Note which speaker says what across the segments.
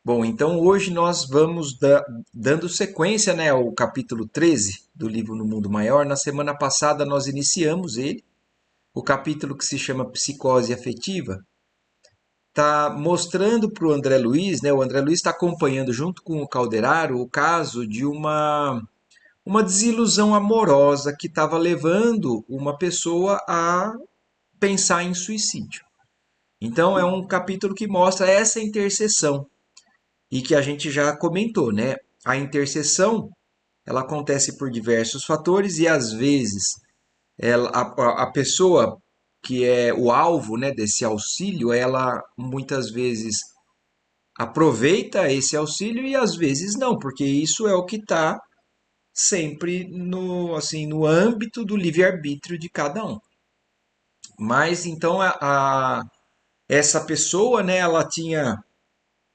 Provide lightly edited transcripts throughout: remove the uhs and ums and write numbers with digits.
Speaker 1: Bom, então hoje nós vamos dando sequência, né, ao capítulo 13 do livro No Mundo Maior. Na semana passada nós iniciamos ele, o capítulo que se chama Psicose Afetiva. Está mostrando para o André Luiz, né, o André Luiz está acompanhando junto com o Calderaro o caso de uma desilusão amorosa que estava levando uma pessoa a pensar em suicídio. Então é um capítulo que mostra essa interseção e que a gente já comentou, né? A interseção ela acontece por diversos fatores e às vezes a pessoa que é o alvo, né, desse auxílio, ela muitas vezes aproveita esse auxílio e às vezes não, porque isso é o que está sempre no, assim, no âmbito do livre-arbítrio de cada um. Mas então essa pessoa, né, ela tinha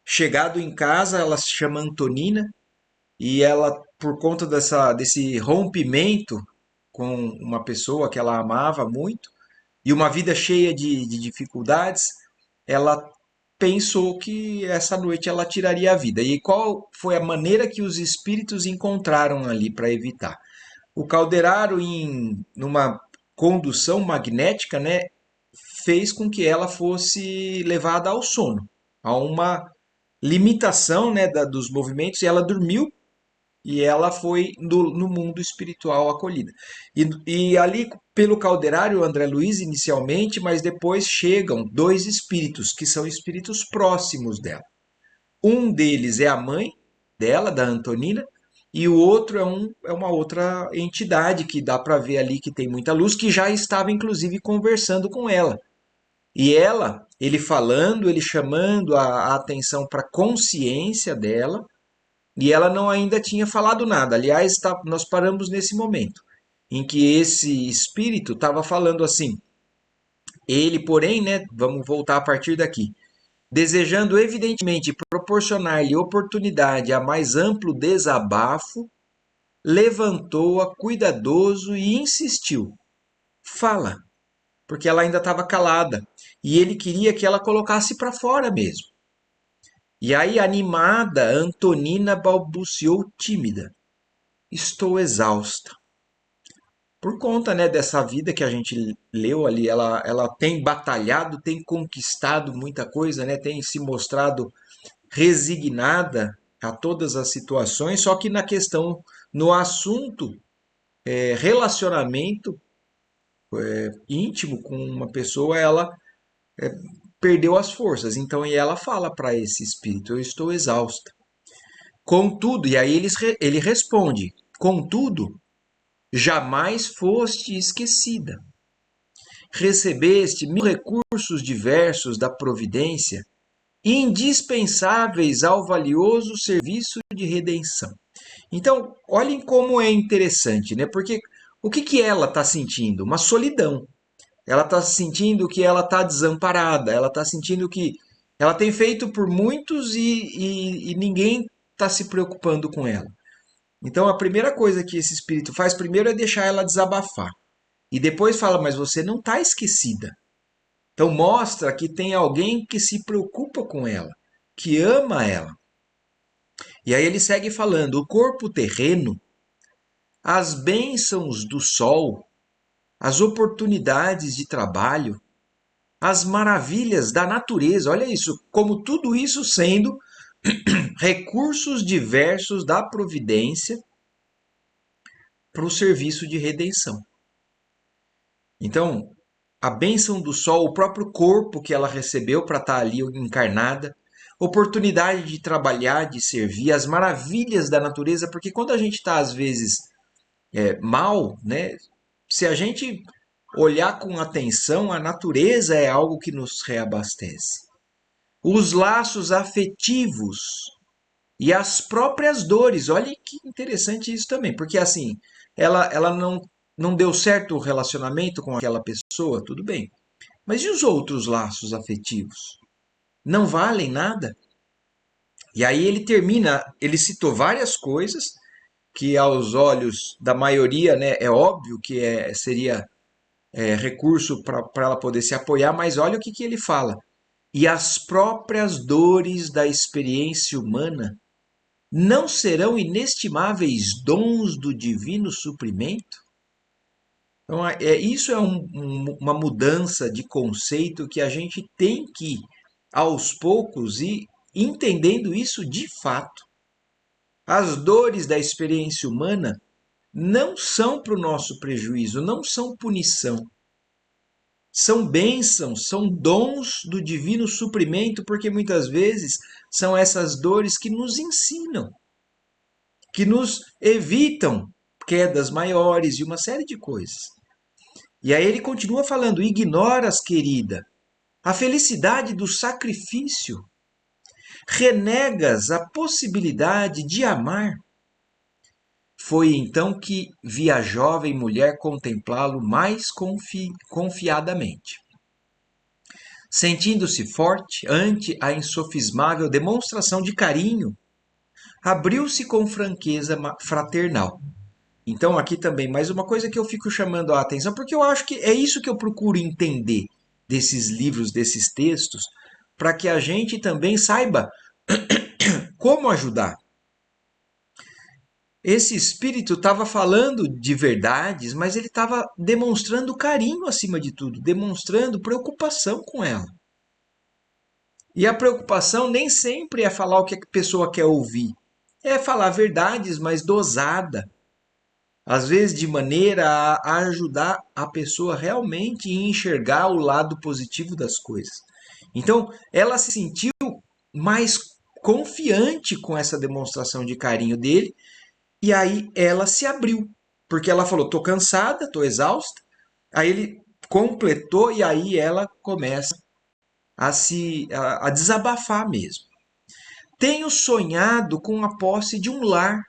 Speaker 1: chegado em casa, ela se chama Antonina, e ela, por conta desse rompimento com uma pessoa que ela amava muito, e uma vida cheia de dificuldades, ela pensou que essa noite ela tiraria a vida. E qual foi a maneira que os espíritos encontraram ali para evitar? O Calderaro, numa condução magnética, né, fez com que ela fosse levada ao sono, a uma limitação, né, dos movimentos, e ela dormiu e ela foi no mundo espiritual acolhida. E ali, pelo Calderário, André Luiz inicialmente, mas depois chegam dois espíritos, que são espíritos próximos dela. Um deles é a mãe dela, da Antonina, e o outro é uma outra entidade que dá para ver ali que tem muita luz, que já estava inclusive conversando com ela. E ela, ele falando, ele chamando a atenção para a consciência dela, e ela não ainda tinha falado nada. Aliás, nós paramos nesse momento em que esse espírito estava falando assim. Ele, porém, né, vamos voltar a partir daqui, desejando evidentemente proporcionar-lhe oportunidade a mais amplo desabafo, levantou-a cuidadoso e insistiu: fala, porque ela ainda estava calada e ele queria que ela colocasse para fora mesmo. E aí, animada, Antonina balbuciou tímida: estou exausta. Por conta, né, dessa vida que a gente leu ali, ela tem batalhado, tem conquistado muita coisa, né, tem se mostrado resignada a todas as situações, só que na questão, no assunto, relacionamento íntimo com uma pessoa, ela perdeu as forças. Então, e ela fala para esse espírito: eu estou exausta. Contudo, e aí ele responde: contudo, jamais foste esquecida. Recebeste mil recursos diversos da providência, indispensáveis ao valioso serviço de redenção. Então, olhem como é interessante, né? Porque o que ela está sentindo? Uma solidão. Ela está sentindo que ela está desamparada, ela está sentindo que ela tem feito por muitos e ninguém está se preocupando com ela. Então, a primeira coisa que esse espírito faz primeiro é deixar ela desabafar. E depois fala, mas você não está esquecida. Então mostra que tem alguém que se preocupa com ela, que ama ela. E aí ele segue falando: o corpo terreno, as bênçãos do sol, as oportunidades de trabalho, as maravilhas da natureza, olha isso, como tudo isso sendo recursos diversos da providência para o serviço de redenção. Então, a bênção do sol, o próprio corpo que ela recebeu para estar ali encarnada, oportunidade de trabalhar, de servir, as maravilhas da natureza, porque quando a gente está, às vezes, mal, né? Se a gente olhar com atenção, a natureza é algo que nos reabastece. Os laços afetivos e as próprias dores, olha que interessante isso também, porque assim, ela não deu certo o relacionamento com aquela pessoa, tudo bem. Mas e os outros laços afetivos? Não valem nada? E aí ele termina, ele citou várias coisas que aos olhos da maioria, né, é óbvio que seria recurso para ela poder se apoiar, mas olha o que ele fala. e as próprias dores da experiência humana não serão inestimáveis dons do divino suprimento? Então, isso é uma mudança de conceito que a gente tem que, aos poucos, ir entendendo isso de fato. As dores da experiência humana não são para o nosso prejuízo, não são punição. São bênçãos, são dons do divino suprimento, porque muitas vezes são essas dores que nos ensinam, que nos evitam quedas maiores e uma série de coisas. E aí ele continua falando: ignoras, querida, a felicidade do sacrifício, renegas a possibilidade de amar. Foi então que vi a jovem mulher contemplá-lo mais confiadamente. Sentindo-se forte ante a insofismável demonstração de carinho, abriu-se com franqueza fraternal. Então, aqui também, mais uma coisa que eu fico chamando a atenção, porque eu acho que é isso que eu procuro entender desses livros, desses textos, para que a gente também saiba como ajudar. Esse espírito estava falando de verdades, mas ele estava demonstrando carinho acima de tudo, demonstrando preocupação com ela. E a preocupação nem sempre é falar o que a pessoa quer ouvir, é falar verdades, mas dosada. Às vezes de maneira a ajudar a pessoa realmente a enxergar o lado positivo das coisas. Então, ela se sentiu mais confiante com essa demonstração de carinho dele, e aí ela se abriu, porque ela falou: "Tô cansada, tô exausta". Aí ele completou e aí ela começa a desabafar mesmo. Tenho sonhado com a posse de um lar.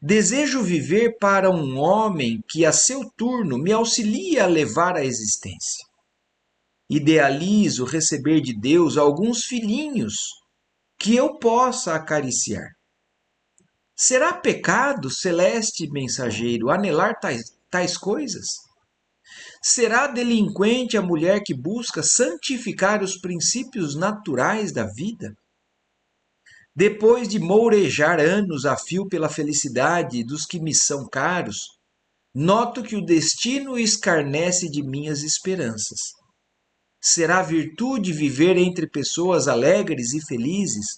Speaker 1: Desejo viver para um homem que, a seu turno, me auxilie a levar a existência. Idealizo receber de Deus alguns filhinhos que eu possa acariciar. Será pecado, celeste mensageiro, anelar tais coisas? Será delinquente a mulher que busca santificar os princípios naturais da vida? Depois de mourejar anos a fio pela felicidade dos que me são caros, noto que o destino escarnece de minhas esperanças. Será virtude viver entre pessoas alegres e felizes,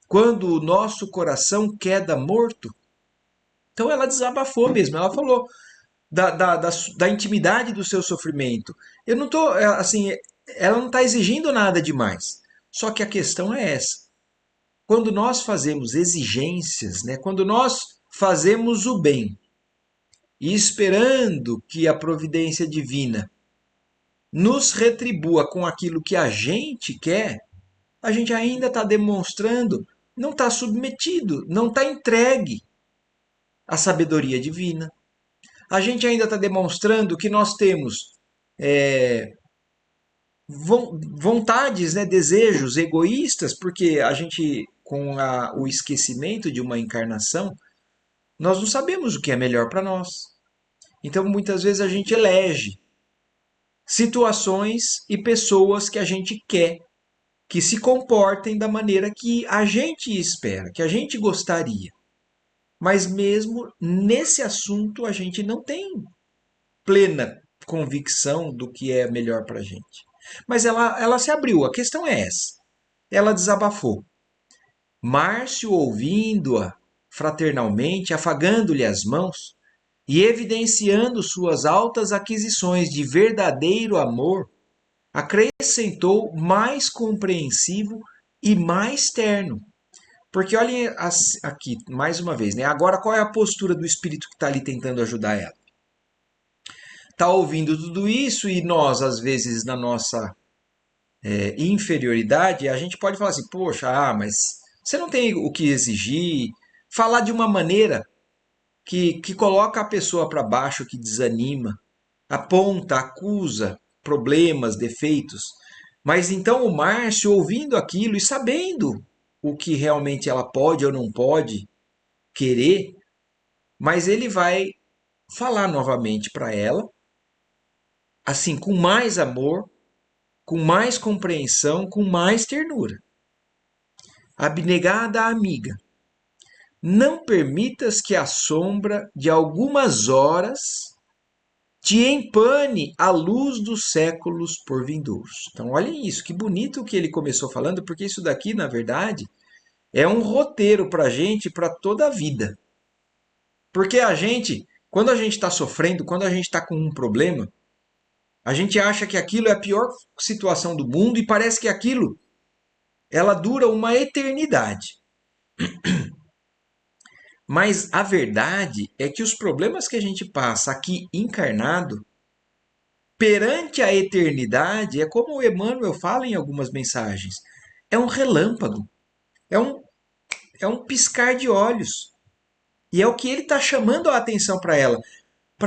Speaker 1: quando o nosso coração queda morto? Então ela desabafou mesmo, ela falou da intimidade do seu sofrimento. Eu não estou, assim, ela não está exigindo nada demais. Só que a questão é essa. Quando nós fazemos exigências, né, quando nós fazemos o bem, e esperando que a providência divina nos retribua com aquilo que a gente quer, a gente ainda está demonstrando, não está submetido, não está entregue à sabedoria divina. A gente ainda está demonstrando que nós temos vontades, né, desejos egoístas, porque a gente, com o esquecimento de uma encarnação, nós não sabemos o que é melhor para nós. Então, muitas vezes a gente elege situações e pessoas que a gente quer que se comportem da maneira que a gente espera, que a gente gostaria. Mas mesmo nesse assunto a gente não tem plena convicção do que é melhor para a gente. Mas ela se abriu, a questão é essa. Ela desabafou. Márcio, ouvindo-a fraternalmente, afagando-lhe as mãos e evidenciando suas altas aquisições de verdadeiro amor, acrescentou mais compreensivo e mais terno. Porque olhem aqui, mais uma vez, né? Agora qual é a postura do espírito que está ali tentando ajudar ela? Está ouvindo tudo isso e nós, às vezes, na nossa inferioridade, a gente pode falar assim: poxa, mas você não tem o que exigir. Falar de uma maneira que coloca a pessoa para baixo, que desanima, aponta, acusa problemas, defeitos. Mas então o Márcio, ouvindo aquilo e sabendo o que realmente ela pode ou não pode querer, mas ele vai falar novamente para ela, assim, com mais amor, com mais compreensão, com mais ternura. Abnegada amiga, não permitas que a sombra de algumas horas te empane a luz dos séculos por vindouros. Então, olhem isso, que bonito que ele começou falando, porque isso daqui, na verdade, é um roteiro para a gente, para toda a vida. Porque a gente, quando a gente está sofrendo, quando a gente está com um problema, a gente acha que aquilo é a pior situação do mundo e parece que aquilo, ela dura uma eternidade. Mas a verdade é que os problemas que a gente passa aqui encarnado, perante a eternidade, é como o Emmanuel fala em algumas mensagens, é um relâmpago, é um, é um piscar de olhos. E é o que ele está chamando a atenção para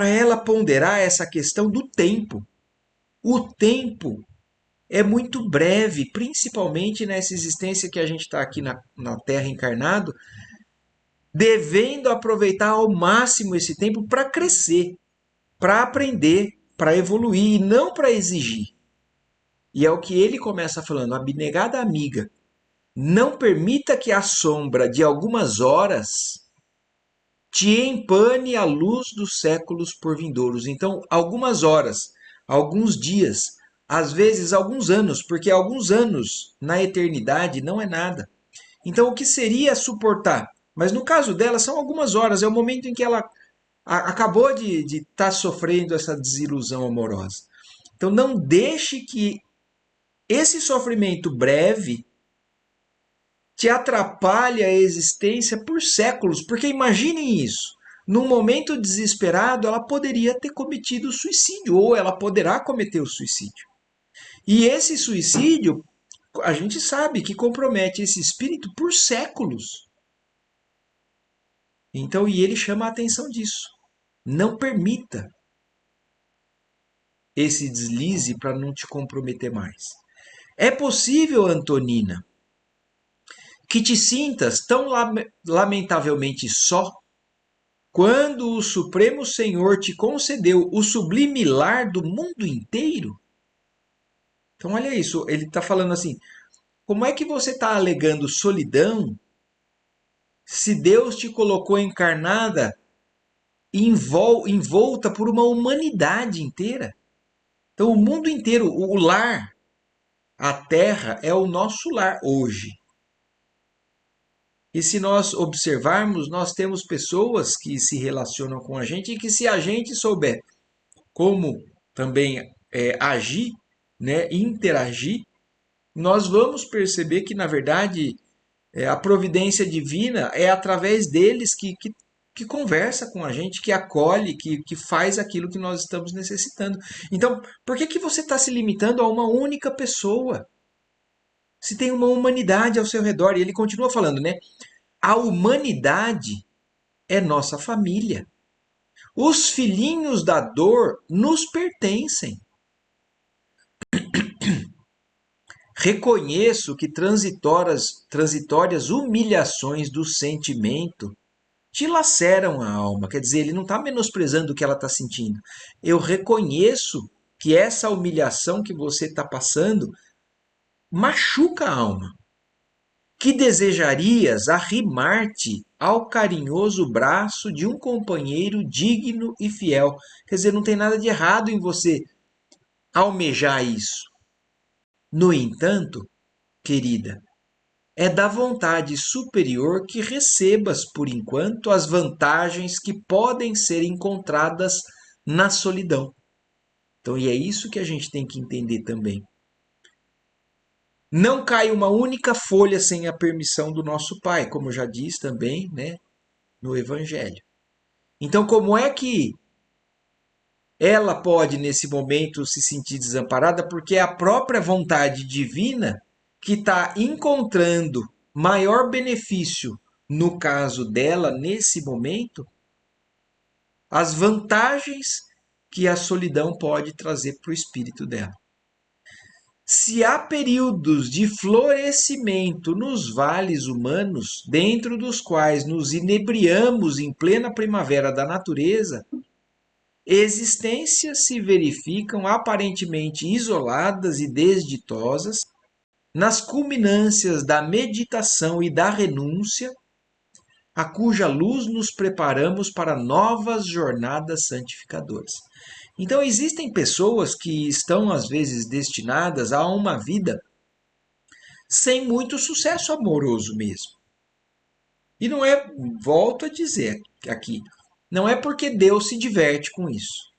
Speaker 1: ela ponderar essa questão do tempo. O tempo é muito breve, principalmente nessa existência que a gente está aqui na Terra encarnado, devendo aproveitar ao máximo esse tempo para crescer, para aprender, para evoluir e não para exigir. E é o que ele começa falando, abnegada amiga, não permita que a sombra de algumas horas te empane a luz dos séculos por vindouros. Então, algumas horas, alguns dias, às vezes alguns anos, porque alguns anos na eternidade não é nada. Então, o que seria suportar? Mas no caso dela, são algumas horas, é o momento em que ela acabou de estar sofrendo essa desilusão amorosa. Então, não deixe que esse sofrimento breve te atrapalhe a existência por séculos, porque imaginem isso. Num momento desesperado, ela poderia ter cometido suicídio, ou ela poderá cometer o suicídio. E esse suicídio, a gente sabe que compromete esse espírito por séculos. Então, e ele chama a atenção disso. Não permita esse deslize para não te comprometer mais. É possível, Antonina, que te sintas tão lamentavelmente só quando o Supremo Senhor te concedeu o sublime lar do mundo inteiro? Então, olha isso, ele está falando assim: como é que você está alegando solidão se Deus te colocou encarnada, envolta por uma humanidade inteira? Então, o mundo inteiro, o lar, a Terra, é o nosso lar hoje. E se nós observarmos, nós temos pessoas que se relacionam com a gente e que, se a gente souber como também agir, né, interagir, nós vamos perceber que, na verdade, a providência divina é através deles que conversa com a gente, que acolhe, que faz aquilo que nós estamos necessitando. Então, por que você está se limitando a uma única pessoa? Se tem uma humanidade ao seu redor. E ele continua falando, né? A humanidade é nossa família. Os filhinhos da dor nos pertencem. Reconheço que transitórias humilhações do sentimento te laceram a alma. Quer dizer, ele não está menosprezando o que ela está sentindo. Eu reconheço que essa humilhação que você está passando machuca a alma. Que desejarias arrimar-te ao carinhoso braço de um companheiro digno e fiel. Quer dizer, não tem nada de errado em você almejar isso. No entanto, querida, é da vontade superior que recebas, por enquanto, as vantagens que podem ser encontradas na solidão. Então, e é isso que a gente tem que entender também. Não cai uma única folha sem a permissão do nosso Pai, como já diz também, né, no Evangelho. Então, como é que ela pode, nesse momento, se sentir desamparada? Porque é a própria vontade divina que está encontrando maior benefício, no caso dela, nesse momento, as vantagens que a solidão pode trazer para o espírito dela. Se há períodos de florescimento nos vales humanos, dentro dos quais nos inebriamos em plena primavera da natureza, existências se verificam aparentemente isoladas e desditosas nas culminâncias da meditação e da renúncia, a cuja luz nos preparamos para novas jornadas santificadoras. Então, existem pessoas que estão, às vezes, destinadas a uma vida sem muito sucesso amoroso mesmo. E não é, volto a dizer aqui, não é porque Deus se diverte com isso.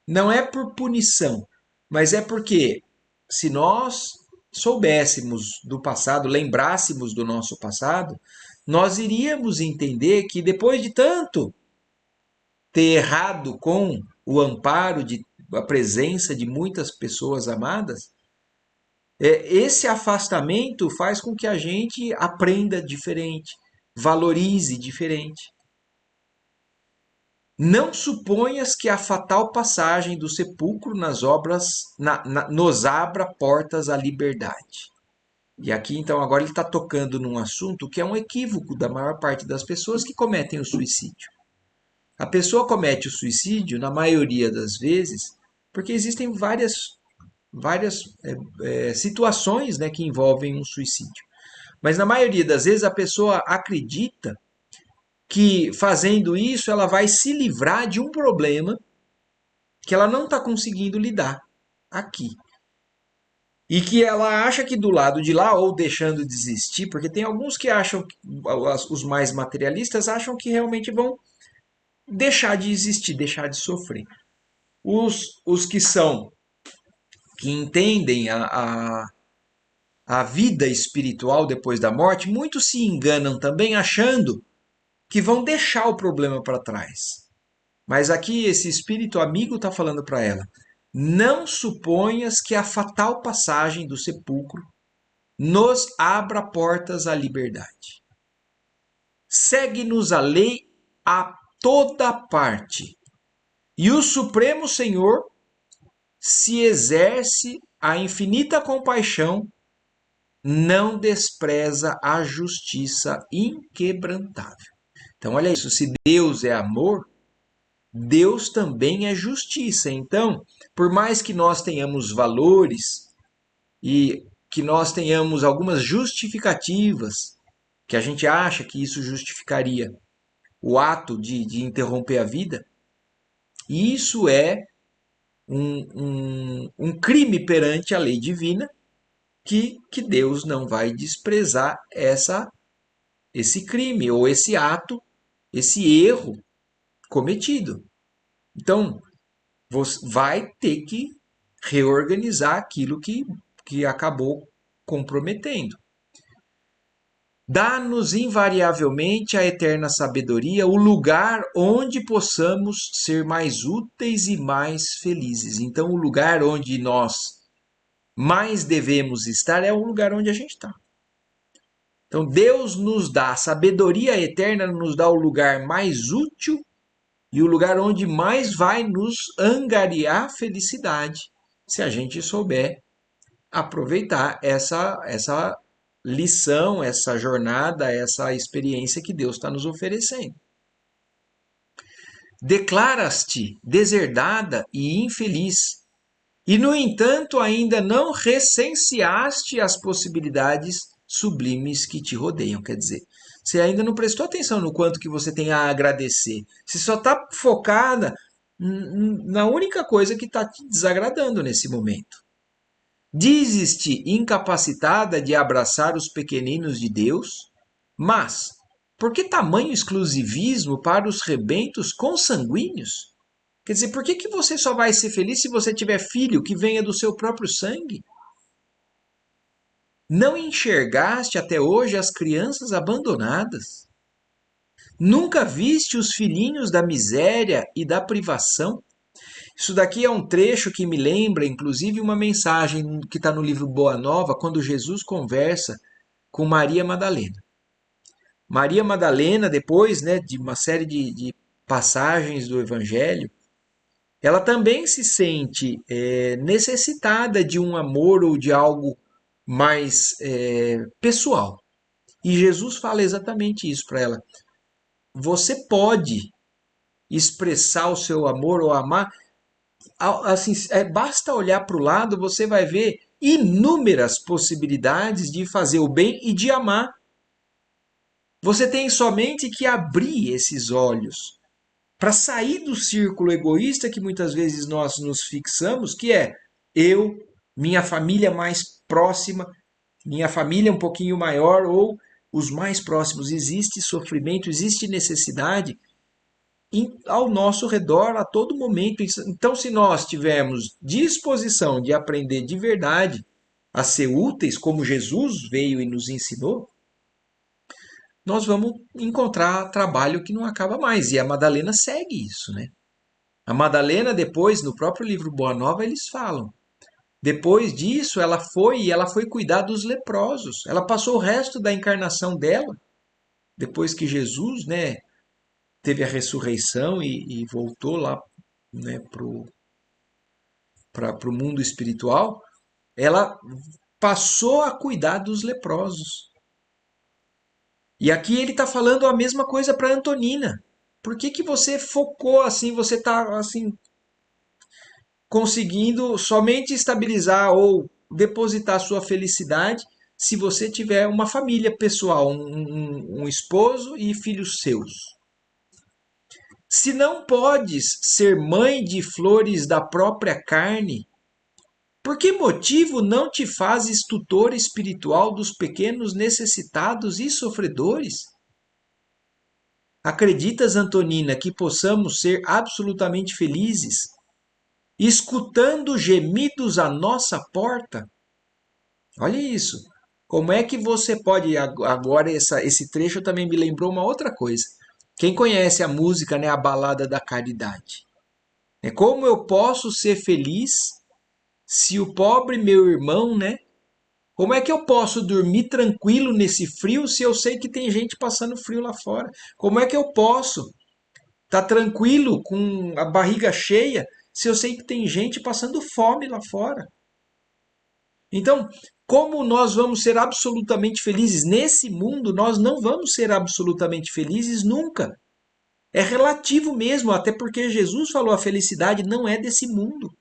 Speaker 1: Não é por punição, mas é porque se nós soubéssemos do passado, lembrássemos do nosso passado, nós iríamos entender que depois de tanto ter errado com o amparo de a presença de muitas pessoas amadas, esse afastamento faz com que a gente aprenda diferente, valorize diferente. Não suponhas que a fatal passagem do sepulcro nas obras nos abra portas à liberdade. E aqui, então, agora ele está tocando num assunto que é um equívoco da maior parte das pessoas que cometem o suicídio. A pessoa comete o suicídio, na maioria das vezes, porque existem várias situações, né, que envolvem um suicídio. Mas na maioria das vezes a pessoa acredita que fazendo isso ela vai se livrar de um problema que ela não está conseguindo lidar aqui. E que ela acha que do lado de lá, ou deixando de existir, porque tem alguns que acham, os mais materialistas acham que realmente vão deixar de existir, deixar de sofrer. Os que entendem a vida espiritual depois da morte, muitos se enganam também achando que vão deixar o problema para trás. Mas aqui esse espírito amigo está falando para ela: não suponhas que a fatal passagem do sepulcro nos abra portas à liberdade. Segue-nos a lei a toda parte, e o Supremo Senhor se exerce a infinita compaixão, não despreza a justiça inquebrantável. Então, olha isso, se Deus é amor, Deus também é justiça. Então, por mais que nós tenhamos valores e que nós tenhamos algumas justificativas, que a gente acha que isso justificaria o ato de interromper a vida, isso é um crime perante a lei divina que Deus não vai desprezar esse crime ou esse ato, esse erro cometido. Então, você vai ter que reorganizar aquilo que acabou comprometendo. Dá-nos invariavelmente a eterna sabedoria, o lugar onde possamos ser mais úteis e mais felizes. Então, o lugar onde nós mais devemos estar é o lugar onde a gente está. Então, Deus nos dá a sabedoria eterna, nos dá o lugar mais útil e o lugar onde mais vai nos angariar felicidade, se a gente souber aproveitar essa lição, essa jornada, essa experiência que Deus está nos oferecendo. Declaras-te deserdada e infeliz, e no entanto ainda não recenseaste as possibilidades sublimes que te rodeiam. Quer dizer, você ainda não prestou atenção no quanto que você tem a agradecer. Você só está focada na única coisa que está te desagradando nesse momento. Dizes-te incapacitada de abraçar os pequeninos de Deus, mas por que tamanho exclusivismo para os rebentos consanguíneos? Quer dizer, por que você só vai ser feliz se você tiver filho que venha do seu próprio sangue? Não enxergaste até hoje as crianças abandonadas? Nunca viste os filhinhos da miséria e da privação? Isso daqui é um trecho que me lembra, inclusive, uma mensagem que está no livro Boa Nova, quando Jesus conversa com Maria Madalena. Maria Madalena, depois, né, de uma série de passagens do Evangelho, ela também se sente necessitada de um amor ou de algo mais pessoal. E Jesus fala exatamente isso para ela. Você pode expressar o seu amor ou amar, assim, basta olhar para o lado, você vai ver inúmeras possibilidades de fazer o bem e de amar. Você tem somente que abrir esses olhos para sair do círculo egoísta que muitas vezes nós nos fixamos, que é eu, minha família mais próxima, minha família um pouquinho maior ou os mais próximos. Existe sofrimento, existe necessidade ao nosso redor a todo momento. Então, se nós tivermos disposição de aprender de verdade a ser úteis, como Jesus veio e nos ensinou, nós vamos encontrar trabalho que não acaba mais. E a Madalena segue isso, né? A Madalena, depois, no próprio livro Boa Nova, eles falam. Depois disso, ela foi cuidar dos leprosos. Ela passou o resto da encarnação dela, depois que Jesus, né, teve a ressurreição e voltou lá, né, para o mundo espiritual, ela passou a cuidar dos leprosos. E aqui ele está falando a mesma coisa para Antonina. Por que que você focou assim, você está assim conseguindo somente estabilizar ou depositar sua felicidade se você tiver uma família pessoal, um esposo e filhos seus? Se não podes ser mãe de flores da própria carne, por que motivo não te fazes tutor espiritual dos pequenos necessitados e sofredores? Acreditas, Antonina, que possamos ser absolutamente felizes, escutando gemidos à nossa porta? Olha isso. Como é que você pode. Agora, esse trecho também me lembrou uma outra coisa. Quem conhece a música, né, a Balada da Caridade? É como eu posso ser feliz se o pobre meu irmão, né? Como é que eu posso dormir tranquilo nesse frio se eu sei que tem gente passando frio lá fora? Como é que eu posso estar tranquilo com a barriga cheia se eu sei que tem gente passando fome lá fora? Então, como nós vamos ser absolutamente felizes nesse mundo, nós não vamos ser absolutamente felizes nunca. É relativo mesmo, até porque Jesus falou a felicidade não é desse mundo.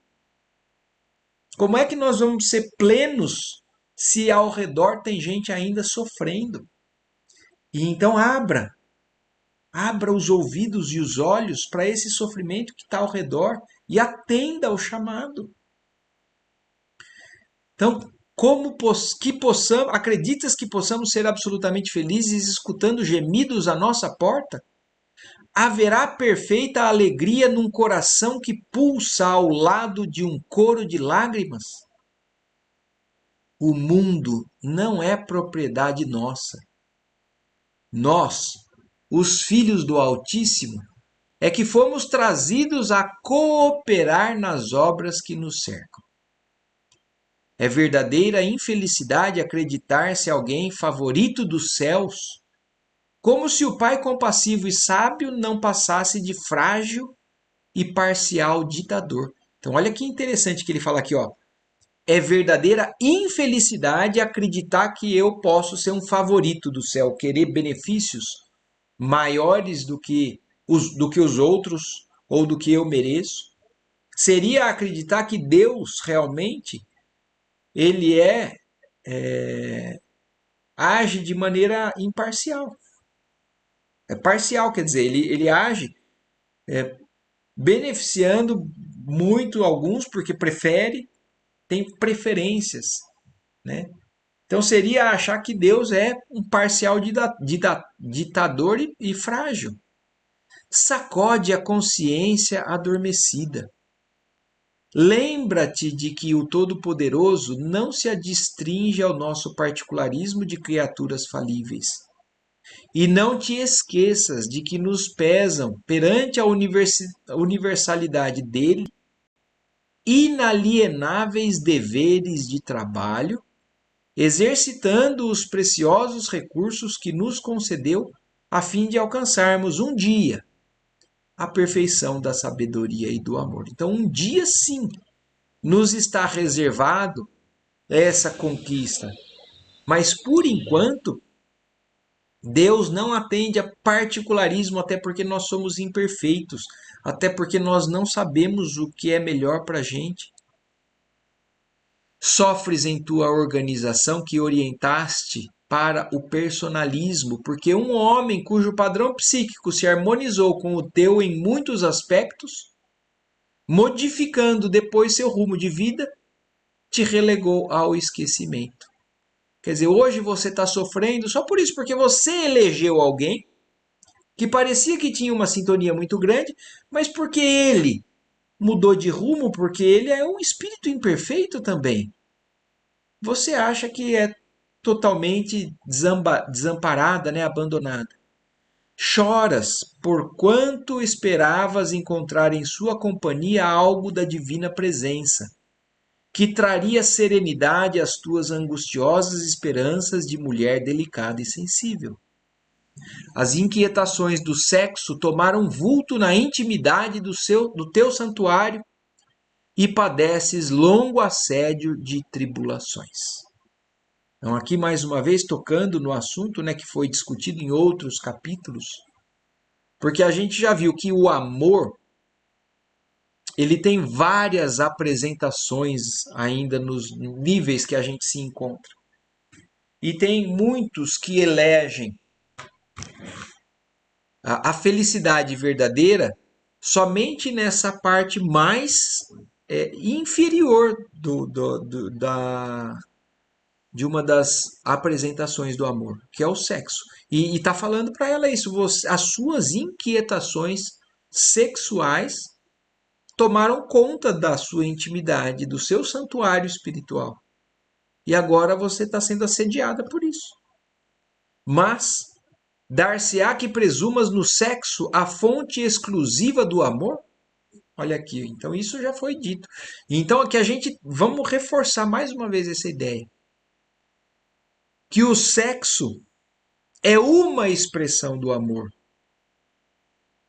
Speaker 1: Como é que nós vamos ser plenos se ao redor tem gente ainda sofrendo? E então abra os ouvidos e os olhos para esse sofrimento que está ao redor e atenda ao chamado. Então, acreditas que possamos ser absolutamente felizes escutando gemidos à nossa porta? Haverá perfeita alegria num coração que pulsa ao lado de um coro de lágrimas? O mundo não é propriedade nossa. Nós, os filhos do Altíssimo, é que fomos trazidos a cooperar nas obras que nos cercam. É verdadeira infelicidade acreditar-se alguém favorito dos céus, como se o Pai compassivo e sábio não passasse de frágil e parcial ditador. Então, olha que interessante que ele fala aqui, ó. É verdadeira infelicidade acreditar que eu posso ser um favorito do céu, querer benefícios maiores do que os outros ou do que eu mereço. Seria acreditar que Deus realmente ele age de maneira imparcial. É parcial, quer dizer, ele age beneficiando muito alguns porque prefere, tem preferências, né? Então seria achar que Deus é um parcial ditador e frágil. Sacode a consciência adormecida. Lembra-te de que o Todo-Poderoso não se adstringe ao nosso particularismo de criaturas falíveis. E não te esqueças de que nos pesam, perante a universalidade dele, inalienáveis deveres de trabalho, exercitando os preciosos recursos que nos concedeu a fim de alcançarmos um dia a perfeição da sabedoria e do amor. Então, um dia sim nos está reservado essa conquista, mas por enquanto Deus não atende a particularismo, até porque nós somos imperfeitos, até porque nós não sabemos o que é melhor para a gente. Sofres em tua organização que orientaste para o personalismo, porque um homem cujo padrão psíquico se harmonizou com o teu em muitos aspectos, modificando depois seu rumo de vida, te relegou ao esquecimento. Quer dizer, hoje você está sofrendo só por isso, porque você elegeu alguém que parecia que tinha uma sintonia muito grande, mas porque ele mudou de rumo, porque ele é um espírito imperfeito também. Você acha que é totalmente desamparada, né, abandonada. Choras por quanto esperavas encontrar em sua companhia algo da divina presença, que traria serenidade às tuas angustiosas esperanças de mulher delicada e sensível. As inquietações do sexo tomaram vulto na intimidade do teu santuário e padeces longo assédio de tribulações. Então, aqui mais uma vez tocando no assunto, né, que foi discutido em outros capítulos, porque a gente já viu que o amor ele tem várias apresentações ainda nos níveis que a gente se encontra. E tem muitos que elegem a felicidade verdadeira somente nessa parte mais inferior de uma das apresentações do amor, que é o sexo. E está falando para ela isso, as suas inquietações sexuais tomaram conta da sua intimidade, do seu santuário espiritual. E agora você está sendo assediada por isso. Mas dar-se-á que presumas no sexo a fonte exclusiva do amor? Olha aqui, então isso já foi dito. Então aqui a gente vamos reforçar mais uma vez essa ideia. Que o sexo é uma expressão do amor.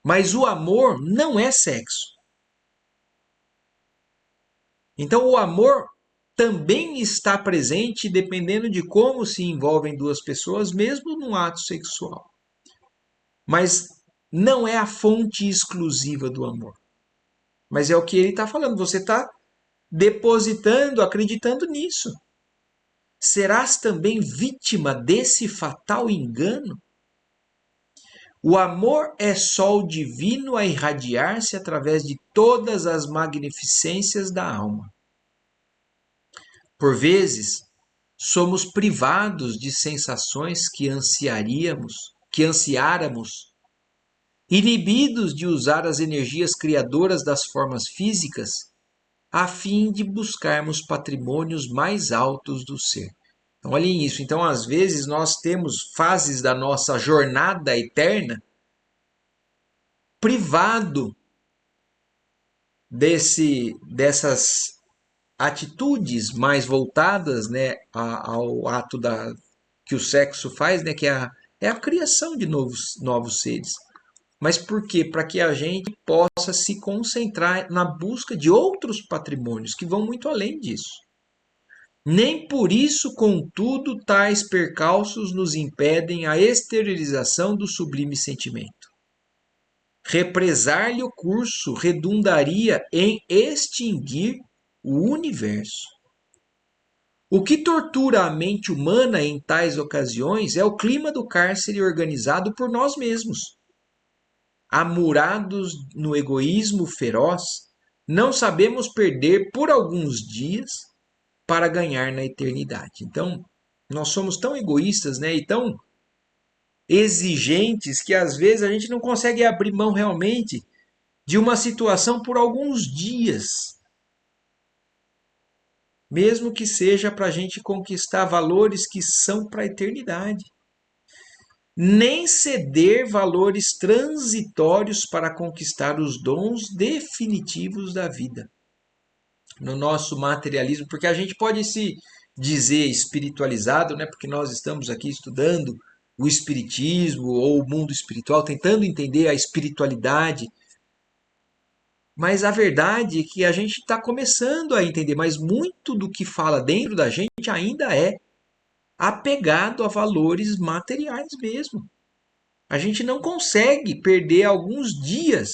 Speaker 1: Mas o amor não é sexo. Então o amor também está presente dependendo de como se envolvem duas pessoas, mesmo num ato sexual. Mas não é a fonte exclusiva do amor. Mas é o que ele está falando. Você está depositando, acreditando nisso. Serás também vítima desse fatal engano? O amor é sol divino a irradiar-se através de todas as magnificências da alma. Por vezes, somos privados de sensações que ansiáramos, inibidos de usar as energias criadoras das formas físicas, a fim de buscarmos patrimônios mais altos do ser. Então, olhem isso. Então, às vezes, nós temos fases da nossa jornada eterna privado dessas atitudes mais voltadas, né, ao ato que o sexo faz, né, que é a criação de novos seres. Mas por quê? Para que a gente possa se concentrar na busca de outros patrimônios que vão muito além disso. Nem por isso, contudo, tais percalços nos impedem a exteriorização do sublime sentimento. Represar-lhe o curso redundaria em extinguir o universo. O que tortura a mente humana em tais ocasiões é o clima do cárcere organizado por nós mesmos. Amurados no egoísmo feroz, não sabemos perder por alguns dias para ganhar na eternidade. Então, nós somos tão egoístas, né, e tão exigentes que às vezes a gente não consegue abrir mão realmente de uma situação por alguns dias, mesmo que seja para a gente conquistar valores que são para a eternidade. Nem ceder valores transitórios para conquistar os dons definitivos da vida. No nosso materialismo, porque a gente pode se dizer espiritualizado, né? Porque nós estamos aqui estudando o espiritismo ou o mundo espiritual, tentando entender a espiritualidade. Mas a verdade é que a gente está começando a entender, mas muito do que fala dentro da gente ainda é apegado a valores materiais mesmo. A gente não consegue perder alguns dias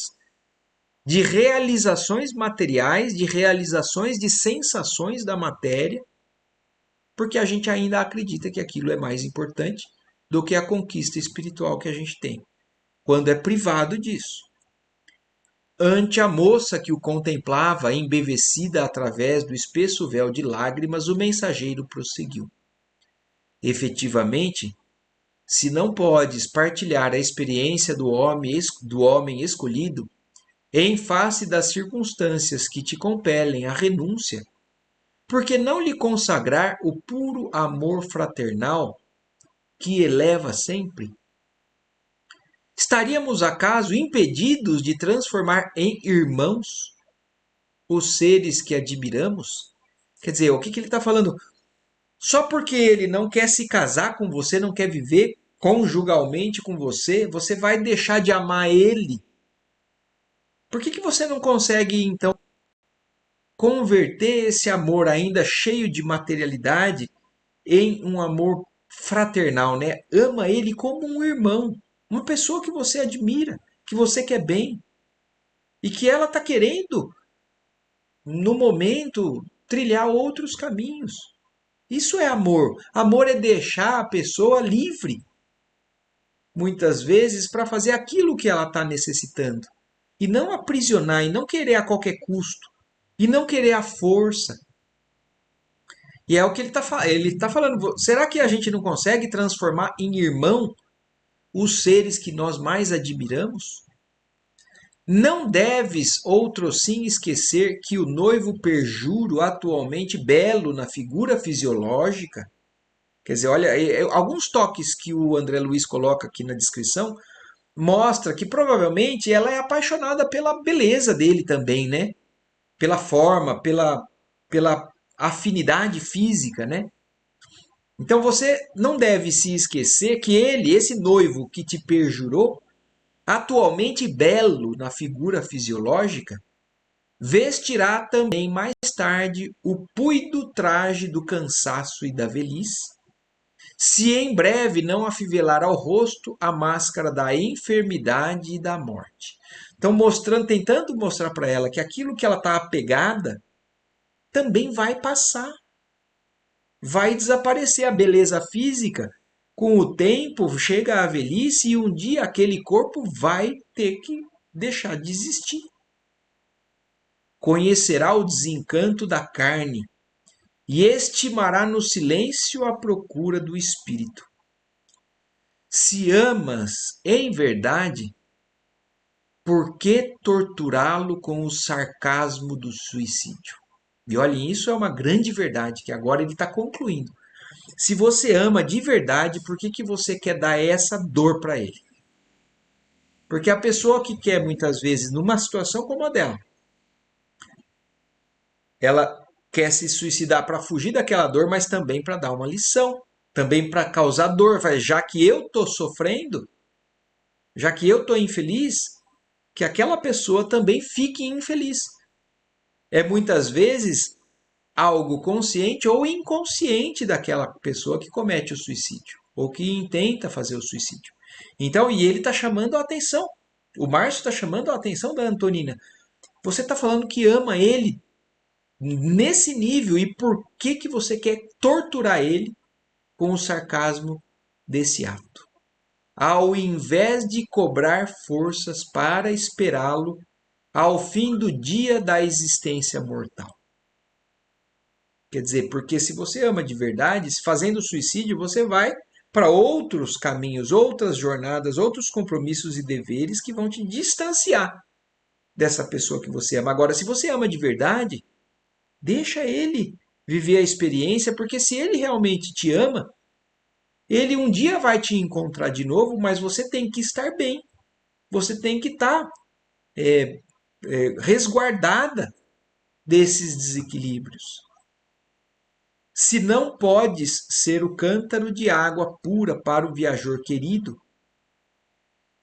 Speaker 1: de realizações materiais, de realizações de sensações da matéria, porque a gente ainda acredita que aquilo é mais importante do que a conquista espiritual que a gente tem, quando é privado disso. Ante a moça que o contemplava, embevecida através do espesso véu de lágrimas, o mensageiro prosseguiu. Efetivamente, se não podes partilhar a experiência do homem escolhido, em face das circunstâncias que te compelem à renúncia, por que não lhe consagrar o puro amor fraternal que eleva sempre? Estaríamos acaso impedidos de transformar em irmãos os seres que admiramos? Quer dizer, o que ele está falando? Só porque ele não quer se casar com você, não quer viver conjugalmente com você, você vai deixar de amar ele? Por que você não consegue, então, converter esse amor ainda cheio de materialidade em um amor fraternal, né? Ama ele como um irmão, uma pessoa que você admira, que você quer bem e que ela está querendo, no momento, trilhar outros caminhos. Isso é amor. Amor é deixar a pessoa livre, muitas vezes, para fazer aquilo que ela está necessitando. E não aprisionar, e não querer a qualquer custo, e não querer a força. E é o que ele tá falando. Será que a gente não consegue transformar em irmão os seres que nós mais admiramos? Não deves, outro sim, esquecer que o noivo perjuro, atualmente belo na figura fisiológica, quer dizer, olha, alguns toques que o André Luiz coloca aqui na descrição, mostra que provavelmente ela é apaixonada pela beleza dele também, né? Pela forma, pela afinidade física, né? Então você não deve se esquecer que ele, esse noivo que te perjurou, atualmente belo na figura fisiológica, vestirá também mais tarde o puido traje do cansaço e da velhice, se em breve não afivelar ao rosto a máscara da enfermidade e da morte. Então, tentando mostrar para ela que aquilo que ela está apegada também vai passar, vai desaparecer a beleza física. Com o tempo, chega a velhice e um dia aquele corpo vai ter que deixar de existir. Conhecerá o desencanto da carne e estimará no silêncio a procura do espírito. Se amas em verdade, por que torturá-lo com o sarcasmo do suicídio? E olhem, isso é uma grande verdade que agora ele está concluindo. Se você ama de verdade, por que você quer dar essa dor para ele? Porque a pessoa que quer, muitas vezes, numa situação como a dela, ela quer se suicidar para fugir daquela dor, mas também para dar uma lição, também para causar dor. Já que eu estou sofrendo, já que eu estou infeliz, que aquela pessoa também fique infeliz. É muitas vezes algo consciente ou inconsciente daquela pessoa que comete o suicídio ou que intenta fazer o suicídio. Então, e ele está chamando a atenção. O Márcio está chamando a atenção da Antonina. Você está falando que ama ele nesse nível e por que você quer torturar ele com o sarcasmo desse ato? Ao invés de cobrar forças para esperá-lo ao fim do dia da existência mortal. Quer dizer, porque se você ama de verdade, fazendo suicídio, você vai para outros caminhos, outras jornadas, outros compromissos e deveres que vão te distanciar dessa pessoa que você ama. Agora, se você ama de verdade, deixa ele viver a experiência, porque se ele realmente te ama, ele um dia vai te encontrar de novo, mas você tem que estar bem. Você tem que estar resguardada desses desequilíbrios. Se não podes ser o cântaro de água pura para o viajor querido,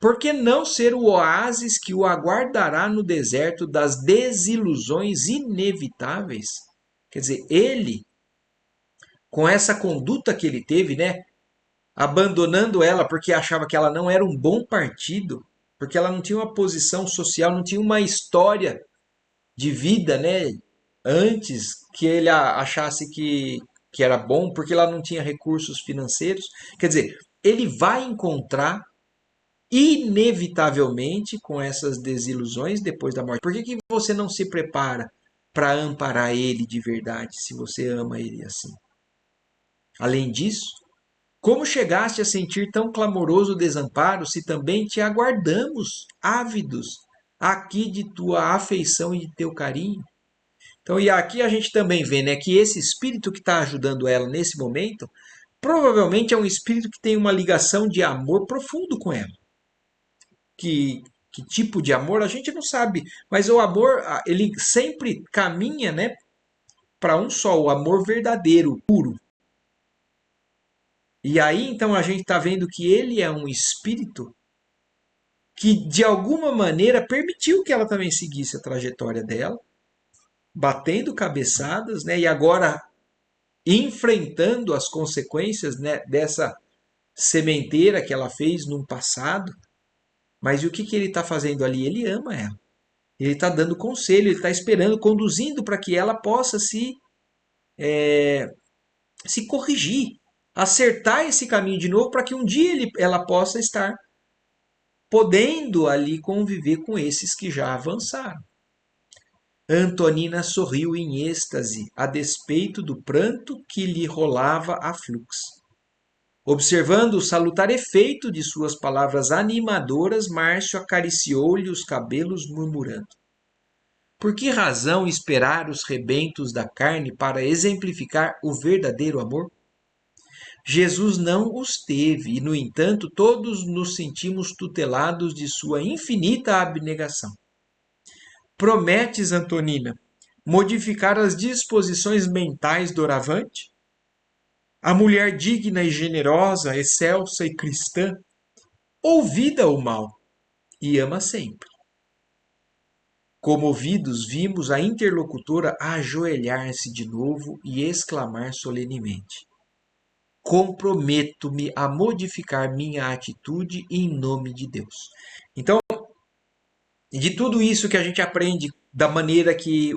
Speaker 1: por que não ser o oásis que o aguardará no deserto das desilusões inevitáveis? Quer dizer, ele com essa conduta que ele teve, né? Abandonando ela porque achava que ela não era um bom partido, porque ela não tinha uma posição social, não tinha uma história de vida, né? Antes que ele achasse que era bom, porque ela não tinha recursos financeiros. Quer dizer, ele vai encontrar inevitavelmente com essas desilusões depois da morte. Por que você não se prepara para amparar ele de verdade, se você ama ele assim? Além disso, como chegaste a sentir tão clamoroso desamparo, se também te aguardamos, ávidos, aqui de tua afeição e de teu carinho? Então, e aqui a gente também vê, né, que esse espírito que está ajudando ela nesse momento, provavelmente é um espírito que tem uma ligação de amor profundo com ela. Que tipo de amor a gente não sabe, mas o amor ele sempre caminha, né, para um só, o amor verdadeiro, puro. E aí então a gente está vendo que ele é um espírito que de alguma maneira permitiu que ela também seguisse a trajetória dela, batendo cabeçadas, né, e agora enfrentando as consequências, né, dessa sementeira que ela fez no passado. Mas e o que, que ele está fazendo ali? Ele ama ela. Ele está dando conselho, ele está esperando, conduzindo para que ela possa se corrigir, acertar esse caminho de novo, para que um dia ela possa estar podendo ali conviver com esses que já avançaram. Antonina sorriu em êxtase, a despeito do pranto que lhe rolava a fluxo. Observando o salutar efeito de suas palavras animadoras, Márcio acariciou-lhe os cabelos, murmurando: por que razão esperar os rebentos da carne para exemplificar o verdadeiro amor? Jesus não os teve, e, no entanto, todos nos sentimos tutelados de sua infinita abnegação. Prometes, Antonina, modificar as disposições mentais doravante? A mulher digna e generosa, excelsa e cristã, ouvida o mal e ama sempre. Comovidos, vimos a interlocutora ajoelhar-se de novo e exclamar solenemente: comprometo-me a modificar minha atitude em nome de Deus. Então, de tudo isso que a gente aprende, da maneira que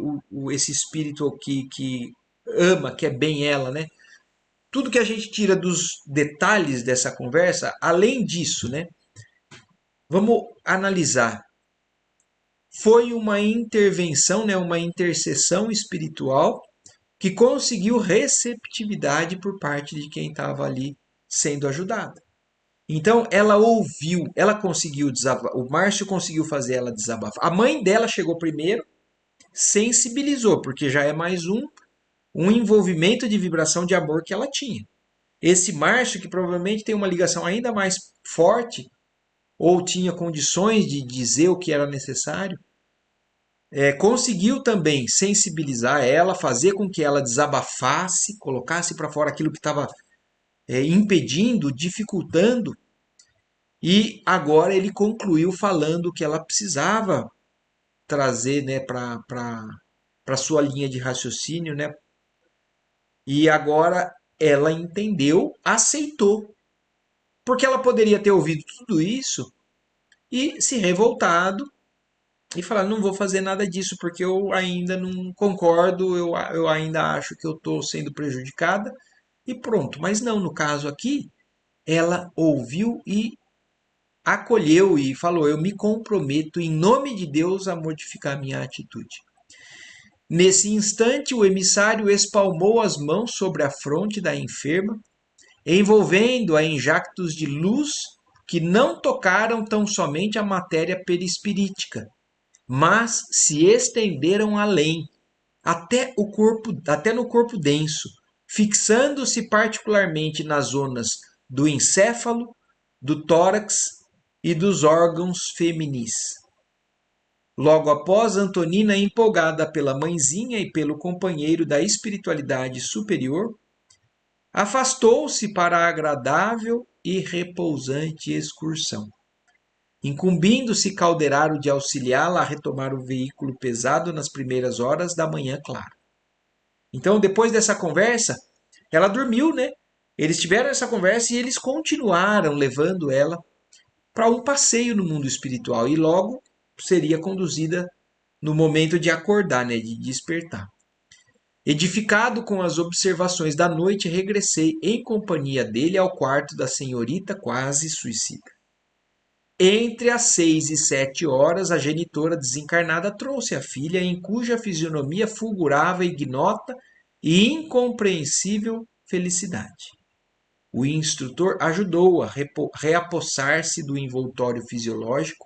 Speaker 1: esse espírito que ama, que é bem ela, né? Tudo que a gente tira dos detalhes dessa conversa, além disso, né? Vamos analisar. Foi uma intervenção, né? Uma intercessão espiritual que conseguiu receptividade por parte de quem estava ali sendo ajudado. Então ela ouviu, ela conseguiu desabafar, o Márcio conseguiu fazer ela desabafar. A mãe dela chegou primeiro, sensibilizou, porque já é mais um envolvimento de vibração de amor que ela tinha. Esse Márcio, que provavelmente tem uma ligação ainda mais forte, ou tinha condições de dizer o que era necessário, conseguiu também sensibilizar ela, fazer com que ela desabafasse, colocasse para fora aquilo que estava impedindo, dificultando. E agora ele concluiu falando que ela precisava trazer, né, para sua linha de raciocínio, né? E agora ela entendeu, aceitou, porque ela poderia ter ouvido tudo isso e se revoltado e falar: não vou fazer nada disso porque eu ainda não concordo, eu ainda acho que eu estou sendo prejudicada e pronto. Mas não, no caso aqui, ela ouviu e acolheu e falou: eu me comprometo em nome de Deus a modificar minha atitude. Nesse instante, o emissário espalmou as mãos sobre a fronte da enferma, envolvendo-a em jactos de luz que não tocaram tão somente a matéria perispirítica, mas se estenderam além, até no corpo denso, fixando-se particularmente nas zonas do encéfalo, do tórax e dos órgãos feminis. Logo após, Antonina, empolgada pela mãezinha e pelo companheiro da espiritualidade superior, afastou-se para a agradável e repousante excursão, incumbindo-se Calderaro de auxiliá-la a retomar o veículo pesado nas primeiras horas da manhã clara. Então, depois dessa conversa, Ela dormiu, né? Eles tiveram essa conversa e eles continuaram levando ela para um passeio no mundo espiritual e logo seria conduzida no momento de acordar, né, de despertar. Edificado com as observações da noite, regressei em companhia dele ao quarto da senhorita quase suicida. Entre as 6 e 7 horas, a genitora desencarnada trouxe a filha, em cuja fisionomia fulgurava ignota e incompreensível felicidade. O instrutor ajudou-a a reapossar-se do envoltório fisiológico,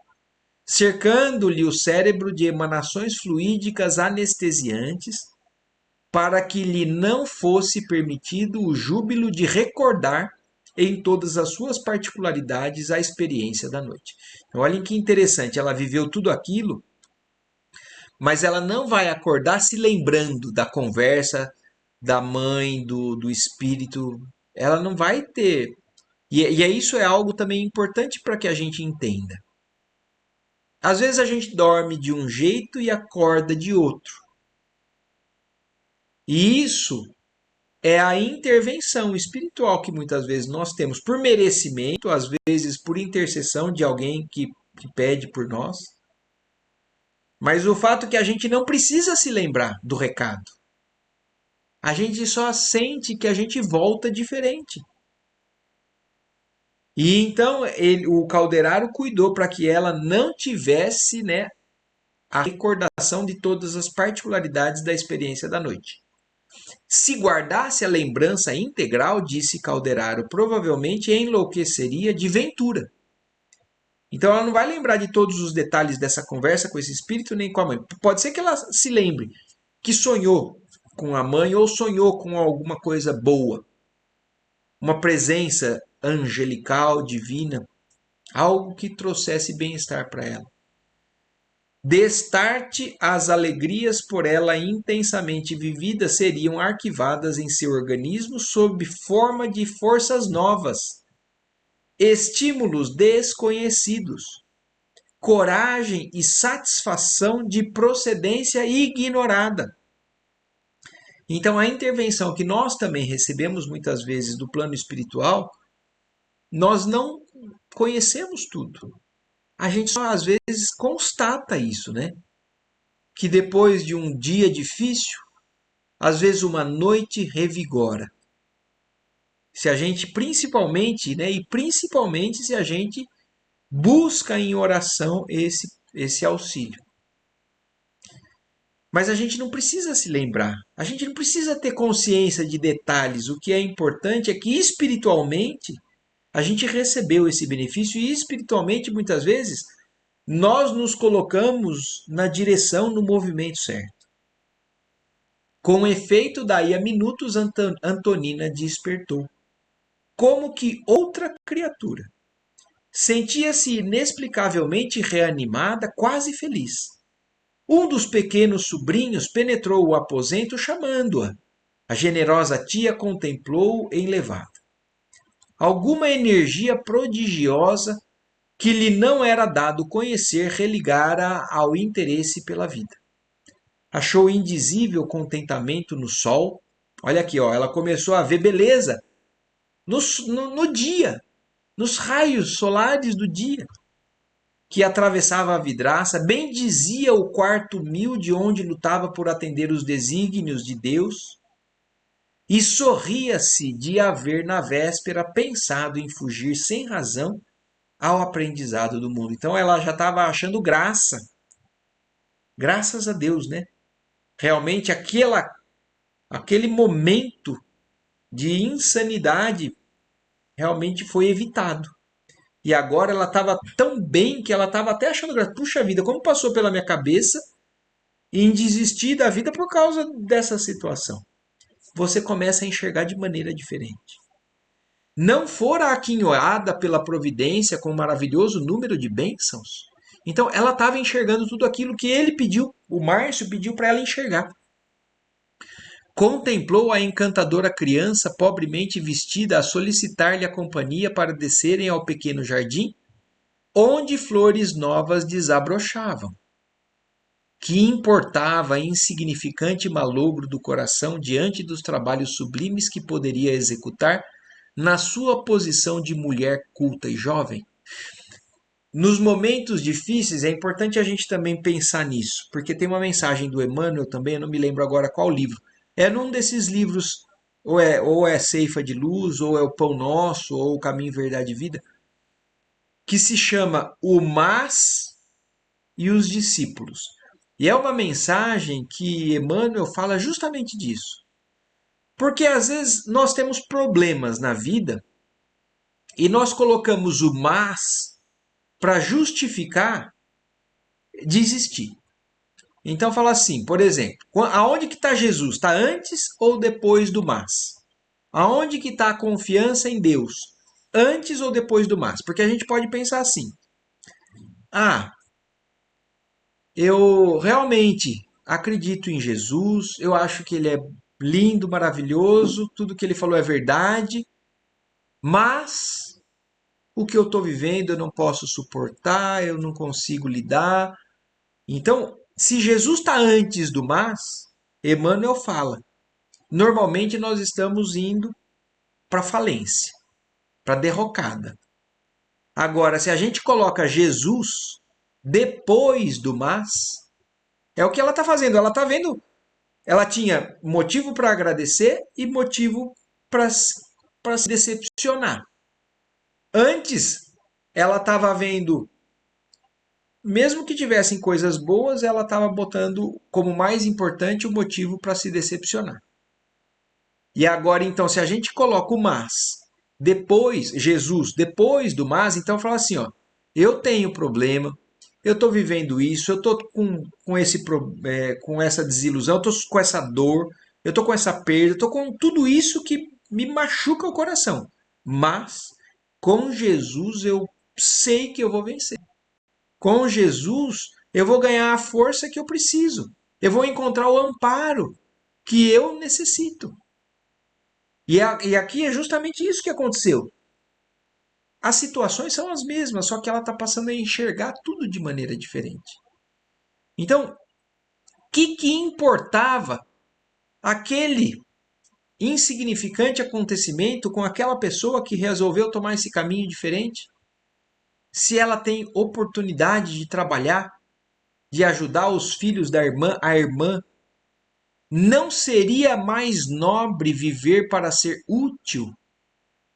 Speaker 1: cercando-lhe o cérebro de emanações fluídicas anestesiantes, para que lhe não fosse permitido o júbilo de recordar em todas as suas particularidades a experiência da noite. Então, olhem que interessante, ela viveu tudo aquilo, mas ela não vai acordar se lembrando da conversa da mãe, do espírito. Ela não vai ter. Isso é algo também importante para que a gente entenda. Às vezes a gente dorme de um jeito e acorda de outro. E isso é a intervenção espiritual que muitas vezes nós temos por merecimento, às vezes por intercessão de alguém que pede por nós. Mas o fato é que a gente não precisa se lembrar do recado. A gente só sente que a gente volta diferente. E então o Calderaro cuidou para que ela não tivesse, né, a recordação de todas as particularidades da experiência da noite. Se guardasse a lembrança integral, disse Calderaro, provavelmente enlouqueceria de ventura. Então ela não vai lembrar de todos os detalhes dessa conversa com esse espírito nem com a mãe. Pode ser que ela se lembre que sonhou com a mãe ou sonhou com alguma coisa boa, uma presença angelical, divina, algo que trouxesse bem-estar para ela. Destarte, as alegrias por ela intensamente vividas seriam arquivadas em seu organismo sob forma de forças novas, estímulos desconhecidos, coragem e satisfação de procedência ignorada. Então, a intervenção que nós também recebemos muitas vezes do plano espiritual, nós não conhecemos tudo. A gente só às vezes constata isso, né? Que depois de um dia difícil, às vezes uma noite revigora. Se a gente principalmente, né, e principalmente se a gente busca em oração esse auxílio. Mas a gente não precisa se lembrar, a gente não precisa ter consciência de detalhes. O que é importante é que espiritualmente a gente recebeu esse benefício e espiritualmente muitas vezes nós nos colocamos na direção, no movimento certo. Com efeito, daí a minutos Antonina despertou, como que outra criatura. Sentia-se inexplicavelmente reanimada, quase feliz. Um dos pequenos sobrinhos penetrou o aposento chamando-a. A generosa tia contemplou-o enlevada. Alguma energia prodigiosa que lhe não era dado conhecer religara ao interesse pela vida. Achou indizível contentamento no sol. Olha aqui, ó, ela começou a ver beleza no dia, nos raios solares do dia, que atravessava a vidraça, bem dizia o quarto humilde onde lutava por atender os desígnios de Deus, e sorria-se de haver na véspera pensado em fugir sem razão ao aprendizado do mundo. Então ela já estava achando graça. Graças a Deus, né? Realmente aquele momento de insanidade realmente foi evitado. E agora ela estava tão bem que ela estava até achando graça. Puxa vida, como passou pela minha cabeça em desistir da vida por causa dessa situação. Você começa a enxergar de maneira diferente. Não fora aquinhoada pela providência com um maravilhoso número de bênçãos? Então ela estava enxergando tudo aquilo que ele pediu, o Márcio pediu para ela enxergar. Contemplou a encantadora criança pobremente vestida a solicitar-lhe a companhia para descerem ao pequeno jardim, onde flores novas desabrochavam. que importava insignificante malogro do coração diante dos trabalhos sublimes que poderia executar na sua posição de mulher culta e jovem? Nos momentos difíceis é importante a gente também pensar nisso, porque tem uma mensagem do Emmanuel também, eu não me lembro agora qual livro. É num desses livros, ou é Ceifa de Luz, ou é o Pão Nosso, ou o Caminho, Verdade e Vida, que se chama O Mas e os Discípulos. E é uma mensagem que Emmanuel fala justamente disso. Porque às vezes nós temos problemas na vida e nós colocamos o mas para justificar desistir. Então fala assim, por exemplo, aonde que está Jesus? Está antes ou depois do mas? Aonde que está a confiança em Deus? Antes ou depois do mas? Porque a gente pode pensar assim, ah, eu realmente acredito em Jesus, eu acho que ele é lindo, maravilhoso, tudo que ele falou é verdade, mas o que eu estou vivendo eu não posso suportar, eu não consigo lidar. Então, se Jesus está antes do mas, Emmanuel fala, normalmente nós estamos indo para falência, para derrocada. Agora, se a gente coloca Jesus depois do mas, é o que ela está fazendo. Ela está vendo, ela tinha motivo para agradecer e motivo para se decepcionar. Antes, ela estava vendo, mesmo que tivessem coisas boas, ela estava botando como mais importante o motivo para se decepcionar. E agora, então, se a gente coloca o mas depois, Jesus, depois do mas, então fala assim, ó, eu tenho problema, eu estou vivendo isso, eu estou com essa desilusão, eu estou com essa dor, eu estou com essa perda, eu estou com tudo isso que me machuca o coração. Mas com Jesus eu sei que eu vou vencer. Com Jesus eu vou ganhar a força que eu preciso. Eu vou encontrar o amparo que eu necessito. E aqui é justamente isso que aconteceu. As situações são as mesmas, só que ela está passando a enxergar tudo de maneira diferente. Então, o que importava aquele insignificante acontecimento com aquela pessoa que resolveu tomar esse caminho diferente? Se ela tem oportunidade de trabalhar, de ajudar os filhos da irmã, a irmã, não seria mais nobre viver para ser útil,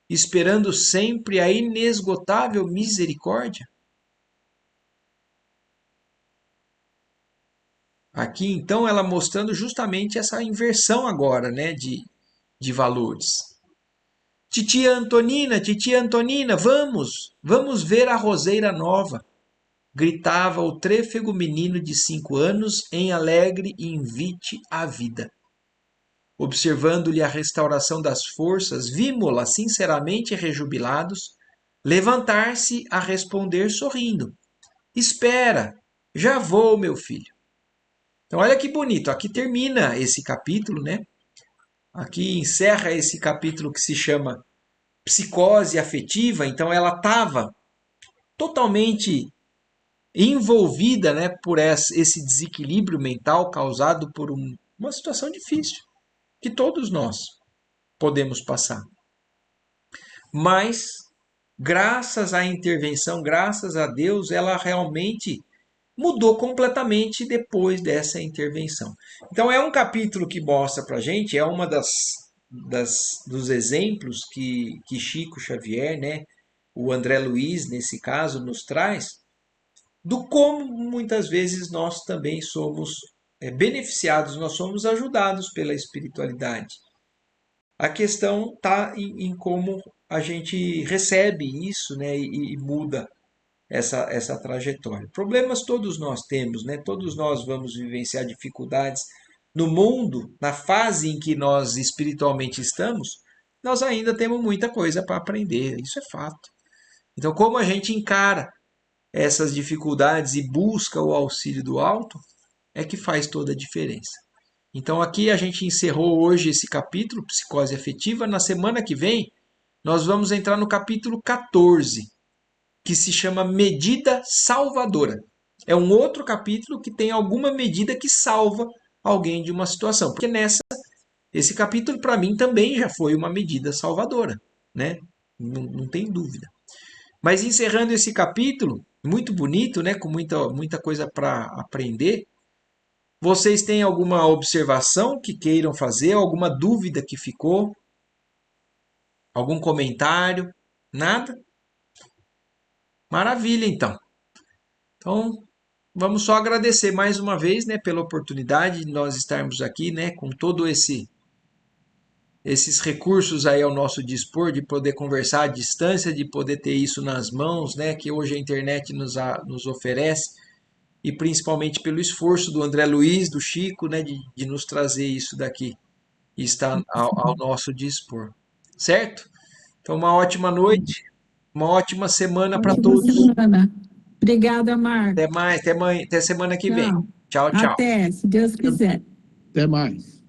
Speaker 1: esperando sempre a inesgotável misericórdia? Aqui, então, ela mostrando justamente essa inversão agora, né, de valores. Titia Antonina, vamos ver a roseira nova, gritava o trêfego menino de 5 anos em alegre invite à vida. Observando-lhe a restauração das forças, vimo-la sinceramente rejubilados, levantar-se a responder sorrindo. Espera, já vou, meu filho. Então, olha que bonito. Aqui termina esse capítulo, né? Aqui encerra esse capítulo que se chama Psicose Afetiva. Então, ela estava totalmente envolvida, né, por esse desequilíbrio mental causado por uma situação difícil que todos nós podemos passar. Mas, graças à intervenção, graças a Deus, ela realmente mudou completamente depois dessa intervenção. Então é um capítulo que mostra para a gente, é uma dos exemplos que Chico Xavier, né, o André Luiz, nesse caso, nos traz, do como muitas vezes nós também somos beneficiados, nós somos ajudados pela espiritualidade. A questão está em como a gente recebe isso, né, e muda essa trajetória. Problemas todos nós temos, né? Todos nós vamos vivenciar dificuldades no mundo, na fase em que nós espiritualmente estamos, nós ainda temos muita coisa para aprender, isso é fato. Então, como a gente encara essas dificuldades e busca o auxílio do alto, é que faz toda a diferença. Então, aqui a gente encerrou hoje esse capítulo, Psicose Afetiva. Na semana que vem, nós vamos entrar no capítulo 14, que se chama Medida Salvadora. É um outro capítulo que tem alguma medida que salva alguém de uma situação. Porque esse capítulo, para mim, também já foi uma medida salvadora, né? Não tem dúvida. Mas encerrando esse capítulo, muito bonito, né? Com muita coisa para aprender. Vocês têm alguma observação que queiram fazer? Alguma dúvida que ficou? Algum comentário? Nada? Maravilha, então. Então, vamos só agradecer mais uma vez, né, pela oportunidade de nós estarmos aqui, né, com todo esses recursos aí ao nosso dispor, de poder conversar à distância, de poder ter isso nas mãos, né, que hoje a internet nos oferece, e principalmente pelo esforço do André Luiz, do Chico, né, de nos trazer isso daqui e está ao nosso dispor. Certo? Então, uma ótima noite, uma ótima semana para
Speaker 2: Ótima
Speaker 1: todos.
Speaker 2: semana. Obrigada, Marco.
Speaker 1: Até mais, até semana que vem.
Speaker 2: Tchau.
Speaker 1: Tchau, tchau.
Speaker 2: Até, se Deus quiser.
Speaker 3: Até mais.